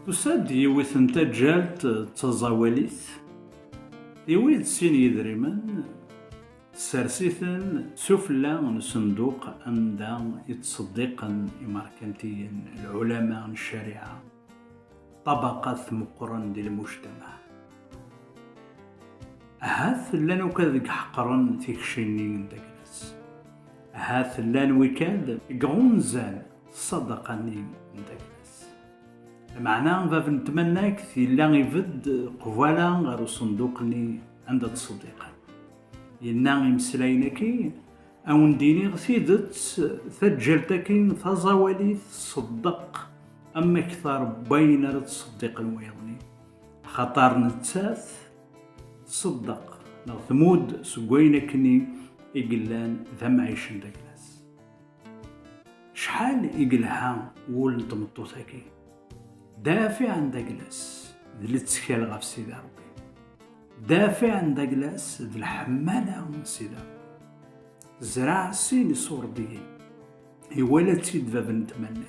وساد يوث نتا جالت تزاوليت يويد سين يدريمن سرسيثن سفلا صندوق أمدا يتصدقا إماركنتيا العلماء الشريعة طبقات مقرن للمجتمع هاث لان وكذا حقرن تيكشيني داكلاس هاث لان وكاد غونزان صدقني داكلاس معناه فاف نتمناك لا يفد قفالا غير صندوقني عند تصديقا ينا يمسلاينكي او نديني غسيدت ثجلتكين ثزاولي تصدق اما كثار بين رد تصدق الويضني خطر نتساث تصدق ثمود سقوينكني إقلان ذم عيشن داكلاس شحال إقلها ولد مطوتاكي دافع عن داكلاس ذلي تسكال غاف سيدي ربي دافع عن داكلاس ذي الحمالة من سيدي زرع سيني صور ديين يوالا تسيد فاف نتمنى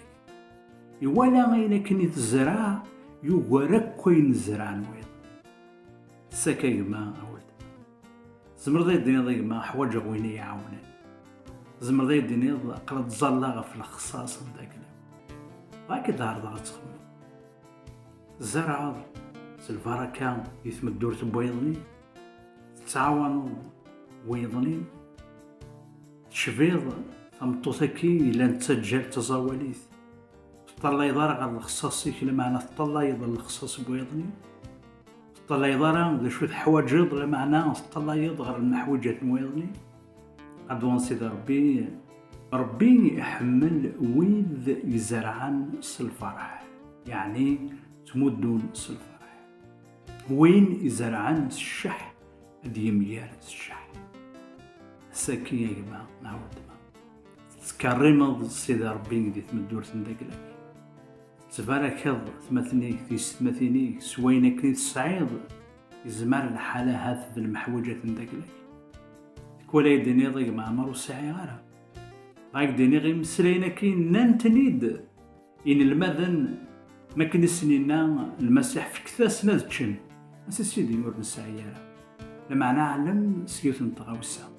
يوالا غينا كني تزرع يوارك كوين زرع نويض ساكا ما أولد زمر ذا يديني ذا ما حواج غويني يعاونن زمر ذا يديني قرد زلاغة في الخصاص داكلا غاكي دار ذا غتخمم الزرع البركة يتمدور تبويضني تتعاونوا ويضني تشفيض تمطوتكي إلا نتسجل تزاوليث تطلع يضار غير الخصاصي كلا معنى تطلع يضل الخصاص بويضني تطلع يضار ذا شوية حواجض لمعنى تطلع يضغر المحوجات مويضني أدوان سيدي ربي يحمل ويد يزرعن الفرح يعني تمدون الفرح وين يزرعن الشح دي ميار الشح ساكي يا جماعة نعود تكرم سيدي ربي دي تمدور تندقلك تبارك الله ثمثني سوينك السعيد يزمر الحالة هاث ذي المحوجات ندقلك كولا يديني ضيق مع مرو ساعي غارة غايك ديني غي مسلينا كي نانتنيد إن المذن ما كن سنينا المسيح في كثاسنا ذتشن أسا سيدي نور نسعيارة لما نعلم سيوت نتغوسا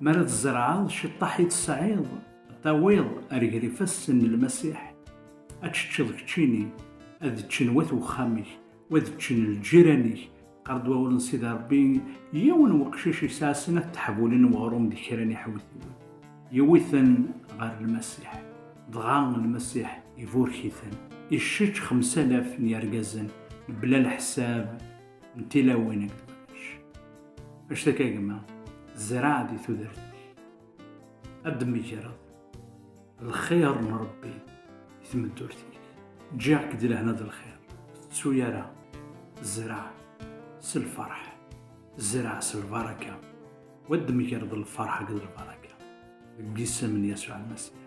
مرض الزرعة شطاحيت السعيد طويل أريغري فسن المسيح أتشتشض كتشيني أذتشن وثو خامي وذتشن الجيراني قردوا ولن سيدي ربي يون وقشيش يساسنا تحبولين وغروم دي كيراني حوثي يوثن غير المسيح ضغان المسيح يفوركيثن يشتش 5000 نيرقزن بلا الحساب نتيلا وينك دواش اش تاكا جماعة الزراعة دي تدرتني أدمي جرد الخير نربي يتمدورتي جاك دي لهنا ذا الخير تسويرا الزراعة سالفرح الزراعة سالبركة ودمي جرد الفرحة قد البركة قسم من يسوع المسيح